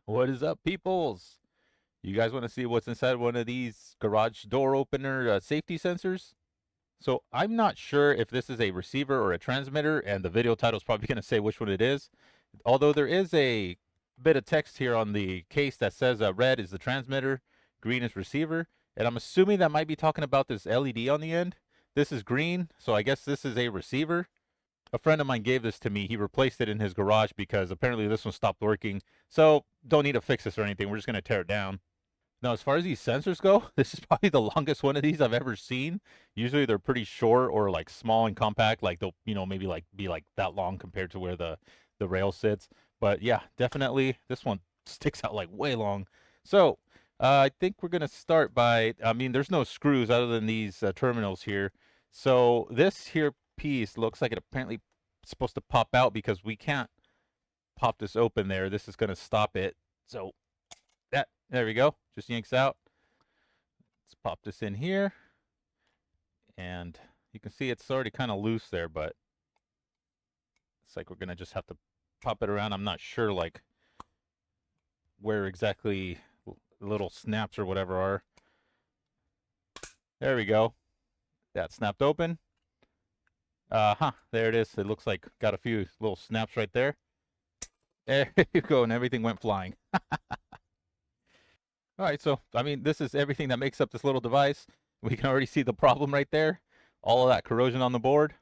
What is up, peoples? You guys want to see what's inside one of these garage door opener safety sensors? So I'm not sure if this is a receiver or a transmitter, and the video title is probably going to say which one it is. Although there is a bit of text here on the case that says red is the transmitter, green is receiver, and I'm assuming that might be talking about this LED on the end. This is green, so I guess this is a receiver. A friend of mine gave this to me. He replaced it in his garage because apparently this one stopped working. So don't need to fix this or anything. We're just going to tear it down. Now, as far as these sensors go, this is probably the longest one of these I've ever seen. Usually they're pretty short or like small and compact. Like they'll, maybe like be like that long compared to where the rail sits. But yeah, definitely this one sticks out like way long. So I think we're gonna start by. I mean, there's no screws other than these terminals here. So this here piece looks like it apparently supposed to pop out because we can't pop this open there. This is gonna stop it. So there we go. Just yanks out. Let's pop this in here. And you can see it's already kind of loose there, but it's like we're going to just have to pop it around. I'm not sure like where exactly little snaps or whatever are. There we go. That snapped open. There it is. It looks like got a few little snaps right there. There you go, and everything went flying. All right, so I mean, this is everything that makes up this little device. We can already see the problem right there. All of that corrosion on the board.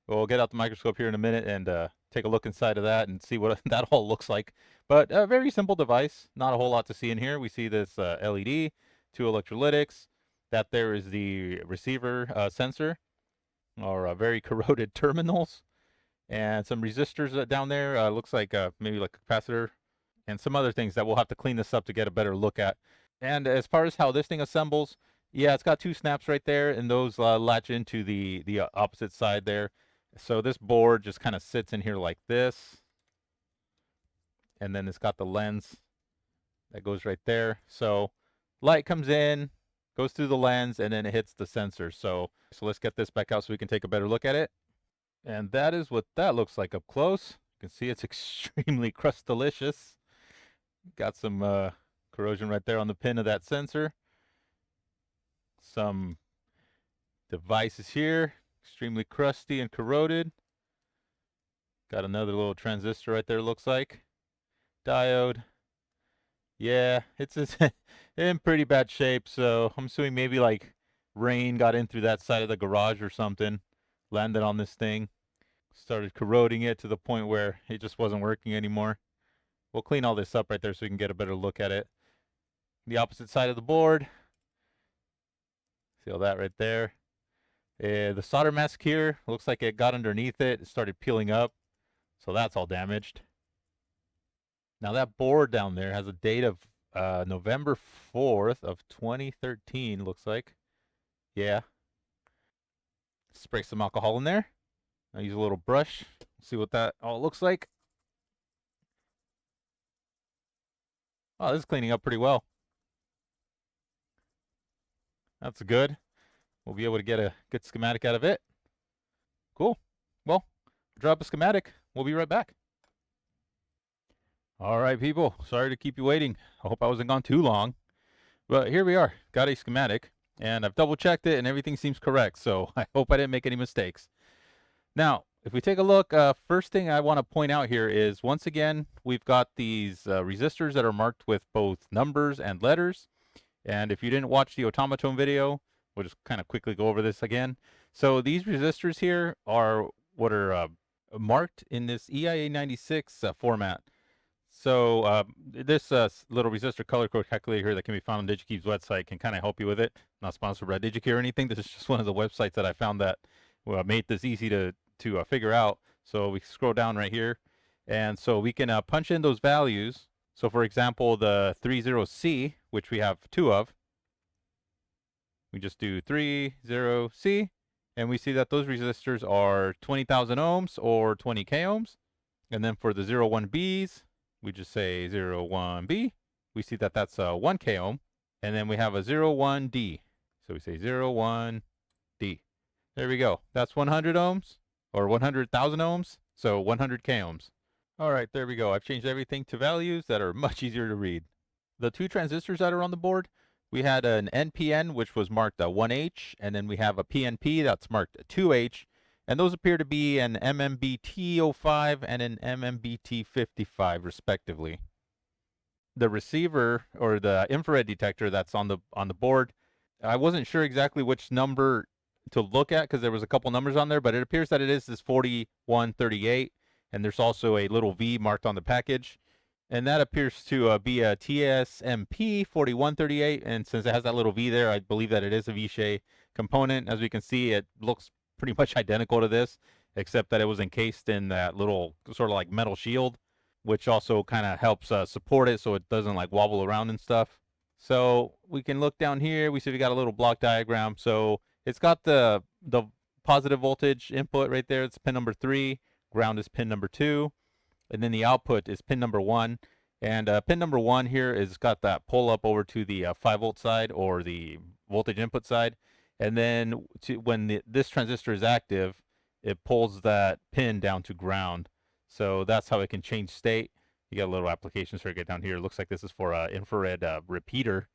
We'll get out the microscope here in a minute and take a look inside of that and see what that all looks like. But a very simple device. Not a whole lot to see in here. We see this LED, two electrolytics. That there is the receiver sensor, or very corroded terminals, and some resistors down there. Looks like maybe like a capacitor and some other things that we'll have to clean this up to get a better look at. And as far as how this thing assembles, yeah, it's got two snaps right there, and those latch into the opposite side there. So this board just kind of sits in here like this, and then it's got the lens that goes right there. So light comes in, goes through the lens, and then it hits the sensor. So let's get this back out so we can take a better look at it. And that is what that looks like up close. You can see it's extremely crustalicious. Got some corrosion right there on the pin of that sensor. Some devices here, extremely crusty and corroded. Got another little transistor right there, looks like. Diode. Yeah, it's in pretty bad shape, so I'm assuming maybe like rain got in through that side of the garage or something, landed on this thing, started corroding it to the point where it just wasn't working anymore. We'll clean all this up right there so we can get a better look at it. The opposite side of the board. See all that right there. The solder mask here looks like it got underneath it. It started peeling up. So that's all damaged. Now that board down there has a date of November 4th of 2013, looks like. Yeah. Spray some alcohol in there. I'll use a little brush. See what that all looks like. Oh, this is cleaning up pretty well. That's good. We'll be able to get a good schematic out of it. Cool. Well, drop a schematic. We'll be right back. All right, people. Sorry to keep you waiting. I hope I wasn't gone too long. But here we are. Got a schematic. And I've double checked it and everything seems correct. So I hope I didn't make any mistakes. Now, if we take a look, first thing I want to point out here is, once again, we've got these resistors that are marked with both numbers and letters. And if you didn't watch the automaton video, we'll just kind of quickly go over this again. So these resistors here are what are marked in this EIA 96 format. So this little resistor color code calculator here that can be found on DigiKey's website can kind of help you with it. Not sponsored by DigiKey or anything. This is just one of the websites that I found that made this easy to figure out. So we scroll down right here, and so we can punch in those values. So for example, the 30C, which we have two of, we just do 30C, and we see that those resistors are 20,000 ohms or 20 k ohms. And then for the 01Bs, we just say 01B. We see that that's 1 k ohm. And then we have a 01D. So we say 01D. There we go. That's 100 ohms or 100,000 ohms. So 100 k ohms. All right, there we go. I've changed everything to values that are much easier to read. The two transistors that are on the board, we had an NPN, which was marked 1H, and then we have a PNP that's marked 2H, and those appear to be an MMBT05 and an MMBT55, respectively. The receiver or the infrared detector that's on the board, I wasn't sure exactly which number to look at because there was a couple numbers on there, but it appears that it is this 4138, and there's also a little V marked on the package. And that appears to be a TSMP 4138. And since it has that little V there, I believe that it is a V-Shay component. As we can see, it looks pretty much identical to this, except that it was encased in that little sort of like metal shield, which also kind of helps support it so it doesn't like wobble around and stuff. So we can look down here. We see we got a little block diagram. So it's got the positive voltage input right there. It's pin number 3. Ground is pin number 2. And then the output is pin number 1. And pin number 1 here is got that pull up over to the 5-volt side or the voltage input side. And then when this transistor is active, it pulls that pin down to ground. So that's how it can change state. You got a little application circuit down here. It looks like this is for an infrared repeater.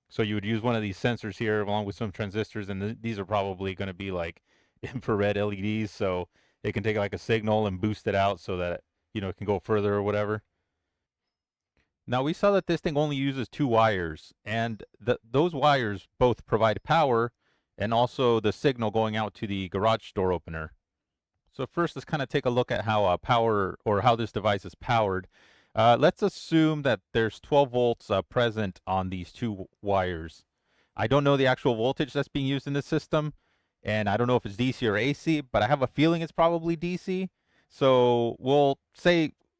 So you would use one of these sensors here along with some transistors, and these are probably going to be like infrared LEDs, so it can take like a signal and boost it out so that it can go further or whatever. Now we saw that this thing only uses 2 wires, and those wires both provide power and also the signal going out to the garage door opener. So first, let's kind of take a look at how power or how this device is powered. Let's assume that there's 12 volts present on these 2 wires. I don't know the actual voltage that's being used in this system, and I don't know if it's DC or AC, but I have a feeling it's probably DC. So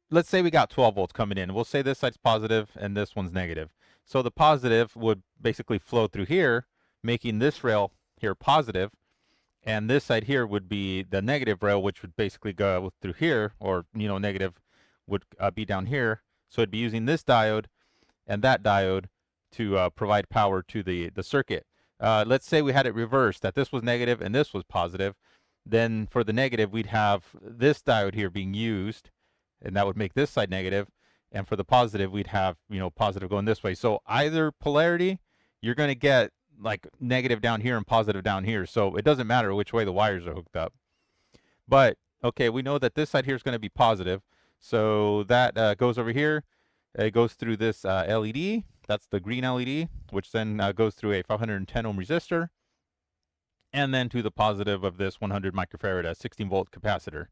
let's say we got 12 volts coming in. We'll say this side's positive and this one's negative. So the positive would basically flow through here, making this rail here positive, and this side here would be the negative rail, which would basically go through here, or negative would be down here. So it'd be using this diode and that diode to provide power to the circuit. Let's say we had it reversed, that this was negative and this was positive. Then for the negative, we'd have this diode here being used, and that would make this side negative. And for the positive, we'd have positive going this way. So either polarity, you're going to get like negative down here and positive down here. So it doesn't matter which way the wires are hooked up. But okay, we know that this side here is going to be positive. So that goes over here. It goes through this LED. That's the green LED, which then goes through a 510 ohm resistor. And then to the positive of this 100 microfarad 16 volt capacitor.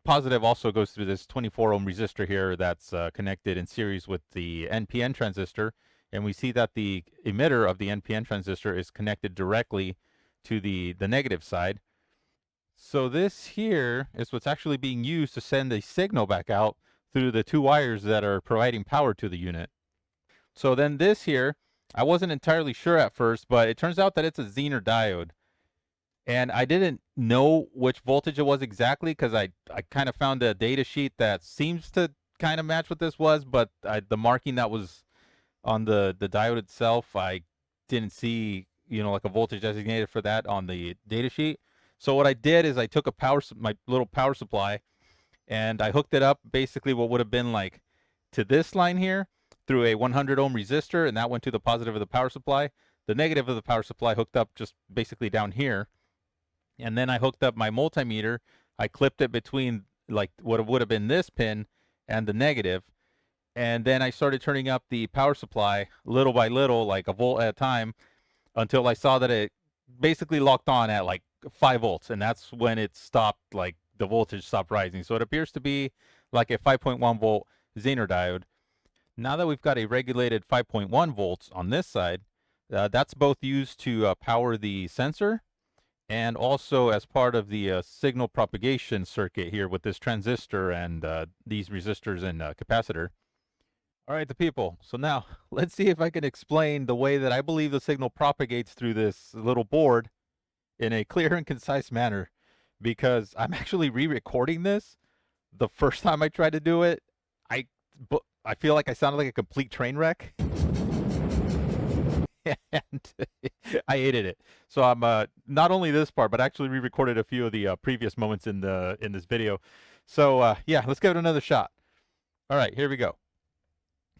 Positive also goes through this 24 ohm resistor here that's connected in series with the NPN transistor. And we see that the emitter of the NPN transistor is connected directly to the negative side. So this here is what's actually being used to send a signal back out through the 2 wires that are providing power to the unit. So then this here, I wasn't entirely sure at first, but it turns out that it's a Zener diode. And I didn't know which voltage it was exactly because I kind of found a data sheet that seems to kind of match what this was, but the marking that was on the diode itself, I didn't see, like a voltage designated for that on the data sheet. So what I did is I took my little power supply, and I hooked it up basically what would have been like to this line here through a 100 ohm resistor, and that went to the positive of the power supply. The negative of the power supply hooked up just basically down here. And then I hooked up my multimeter. I clipped it between like what would have been this pin and the negative. And then I started turning up the power supply little by little, like a volt at a time, until I saw that it basically locked on at like 5 volts. And that's when it stopped, like the voltage stopped rising. So it appears to be like a 5.1 volt Zener diode. Now that we've got a regulated 5.1 volts on this side, that's both used to power the sensor and also as part of the signal propagation circuit here with this transistor and these resistors and capacitor. All right, the people. So now let's see if I can explain the way that I believe the signal propagates through this little board in a clear and concise manner, because I'm actually re-recording this. The first time I tried to do it, I feel like I sounded like a complete train wreck. And I hated it. So I'm not only this part, but actually re-recorded a few of the previous moments in this video. So yeah, let's give it another shot. All right, here we go.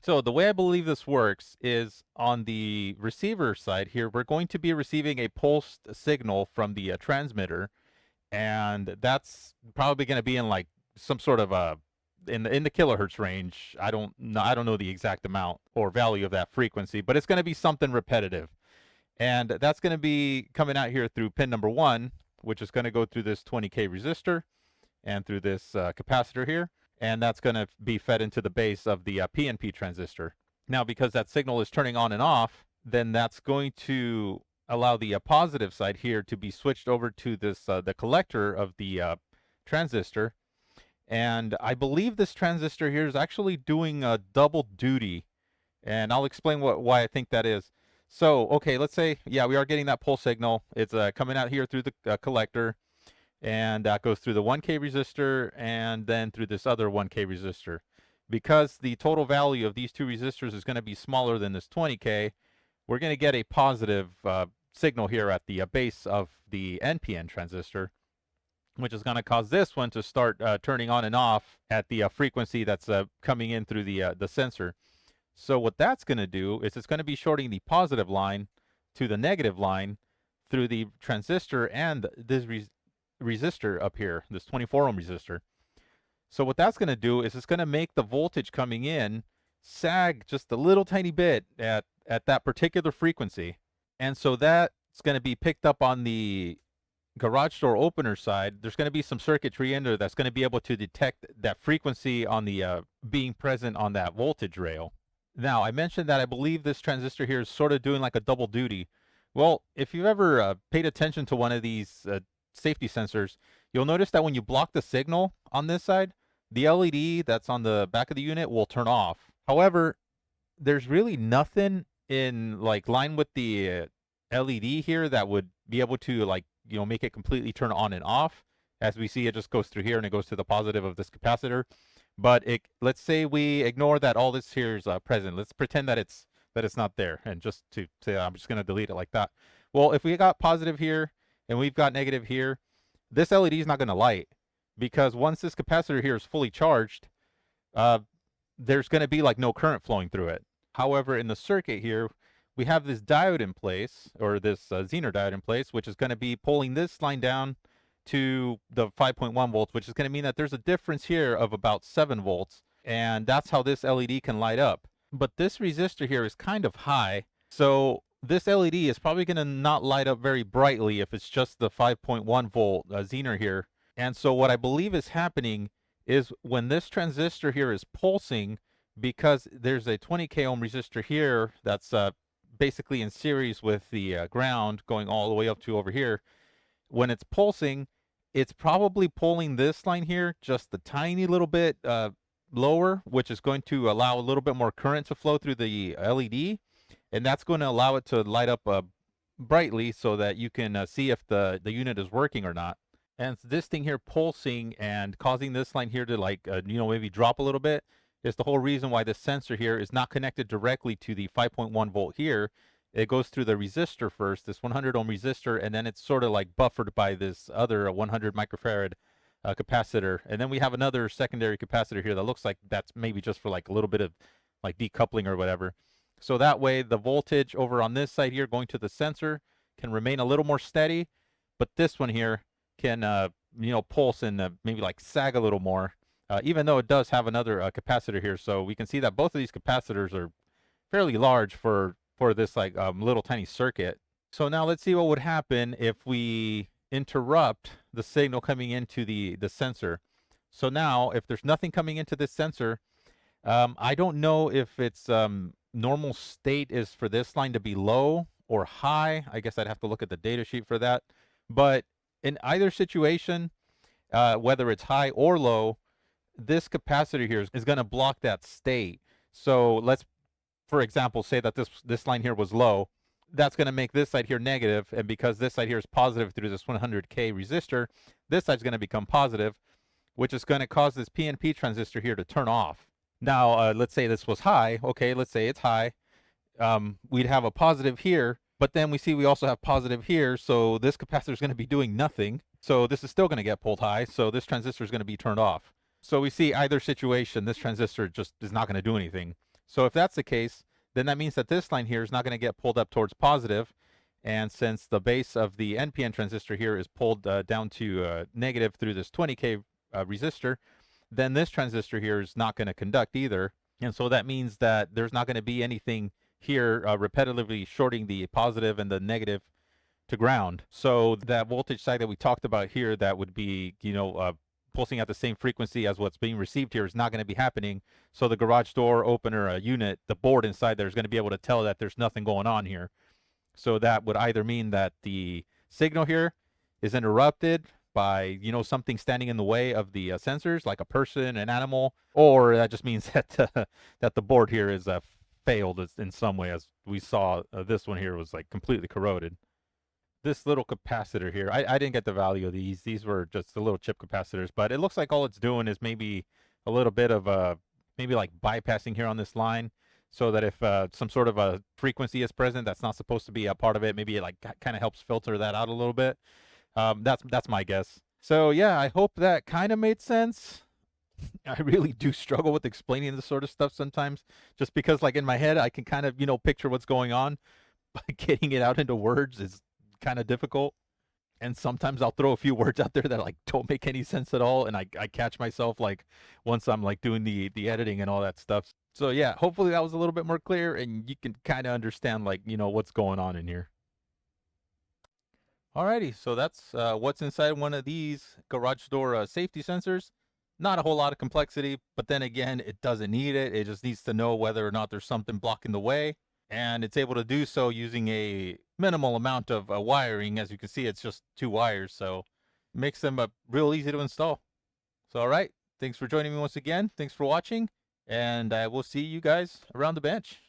So the way I believe this works is on the receiver side here, we're going to be receiving a pulsed signal from the transmitter, and that's probably going to be in like some sort of a in the kilohertz range. I don't know the exact amount or value of that frequency, but it's going to be something repetitive. And that's going to be coming out here through pin number 1, which is going to go through this 20K resistor and through this capacitor here. And that's going to be fed into the base of the PNP transistor. Now, because that signal is turning on and off, then that's going to allow the positive side here to be switched over to this the collector of the transistor. And I believe this transistor here is actually doing a double duty, and I'll explain why I think that is. So, okay, let's say, yeah, we are getting that pulse signal. It's coming out here through the collector, and that goes through the 1K resistor and then through this other 1K resistor. Because the total value of these two resistors is going to be smaller than this 20K, we're going to get a positive signal here at the base of the NPN transistor, which is going to cause this one to start turning on and off at the frequency that's coming in through the sensor. So what that's going to do is it's going to be shorting the positive line to the negative line through the transistor and this resistor up here, this 24 ohm resistor. So what that's going to do is it's going to make the voltage coming in sag just a little tiny bit at that particular frequency. And so that's going to be picked up on the garage door opener side. There's going to be some circuitry in there that's going to be able to detect that frequency on the being present on that voltage rail. Now, I mentioned that I believe this transistor here is sort of doing like a double duty. Well, if you've ever paid attention to one of these safety sensors, you'll notice that when you block the signal on this side, the LED that's on the back of the unit will turn off. However, there's really nothing in like line with the LED here that would be able to like, make it completely turn on and off. As we see, it just goes through here and it goes to the positive of this capacitor. But let's say we ignore that all this here is present. Let's pretend that it's not there, and just to say I'm just going to delete it like that. Well, if we got positive here and we've got negative here, this LED is not going to light, because once this capacitor here is fully charged, there's going to be like no current flowing through it. However, in the circuit here, we have this diode in place, or this Zener diode in place, which is going to be pulling this line down to the 5.1 volts, which is going to mean that there's a difference here of about 7 volts, and that's how this LED can light up. But this resistor here is kind of high, so this LED is probably going to not light up very brightly if it's just the 5.1 volt Zener here. And so what I believe is happening is when this transistor here is pulsing, because there's a 20K ohm resistor here that's basically in series with the ground going all the way up to over here, when it's pulsing, it's probably pulling this line here just a tiny little bit lower, which is going to allow a little bit more current to flow through the LED, and that's going to allow it to light up brightly so that you can see if the unit is working or not. And this thing here pulsing and causing this line here to like maybe drop a little bit is the whole reason why this sensor here is not connected directly to the 5.1 volt here. It goes through the resistor first, this 100 ohm resistor, and then it's sort of like buffered by this other 100 microfarad capacitor. And then we have another secondary capacitor here that looks like that's maybe just for like a little bit of like decoupling or whatever. So that way the voltage over on this side here going to the sensor can remain a little more steady, but this one here can pulse and maybe like sag a little more, even though it does have another capacitor here. So we can see that both of these capacitors are fairly large for this like little tiny circuit. So now let's see what would happen if we interrupt the signal coming into the sensor. So now if there's nothing coming into this sensor, I don't know if its normal state is for this line to be low or high. I guess I'd have to look at the data sheet for that. But in either situation, whether it's high or low, this capacitor here is going to block that state. So let's, for example, say that this line here was low. That's going to make this side here negative, and because this side here is positive through this 100K resistor, this side's going to become positive, which is going to cause this PNP transistor here to turn off. Now, let's say this was high. Okay, let's say it's high. We'd have a positive here, but then we see we also have positive here, so this capacitor is going to be doing nothing. So this is still going to get pulled high, so this transistor is going to be turned off. So we see either situation, this transistor just is not going to do anything. So if that's the case, then that means that this line here is not going to get pulled up towards positive. And since the base of the NPN transistor here is pulled down to negative through this 20K resistor, then this transistor here is not going to conduct either. And so that means that there's not going to be anything here repetitively shorting the positive and the negative to ground. So that voltage side that we talked about here, that would be, pulsing at the same frequency as what's being received here, is not going to be happening. So the garage door opener unit, the board inside there, is going to be able to tell that there's nothing going on here. So that would either mean that the signal here is interrupted by, something standing in the way of the sensors, like a person, an animal, or that just means that that the board here is failed in some way, as we saw this one here was like completely corroded. This little capacitor here, I didn't get the value of these. These were just the little chip capacitors, but it looks like all it's doing is maybe a little bit of maybe like bypassing here on this line, so that if some sort of a frequency is present that's not supposed to be a part of it, maybe it like kind of helps filter that out a little bit. That's my guess. So yeah, I hope that kind of made sense. I really do struggle with explaining this sort of stuff sometimes, just because like in my head I can kind of picture what's going on, but getting it out into words is kind of difficult. And sometimes I'll throw a few words out there that like don't make any sense at all, and I catch myself like once I'm like doing the editing and all that stuff. So yeah, hopefully that was a little bit more clear and you can kind of understand like what's going on in here. Alrighty, so that's what's inside one of these garage door safety sensors. Not a whole lot of complexity, but then again, it doesn't need it. It just needs to know whether or not there's something blocking the way. And it's able to do so using a minimal amount of wiring. As you can see, it's just 2 wires, so it makes them real easy to install. So, all right, thanks for joining me once again. Thanks for watching, and I will see you guys around the bench.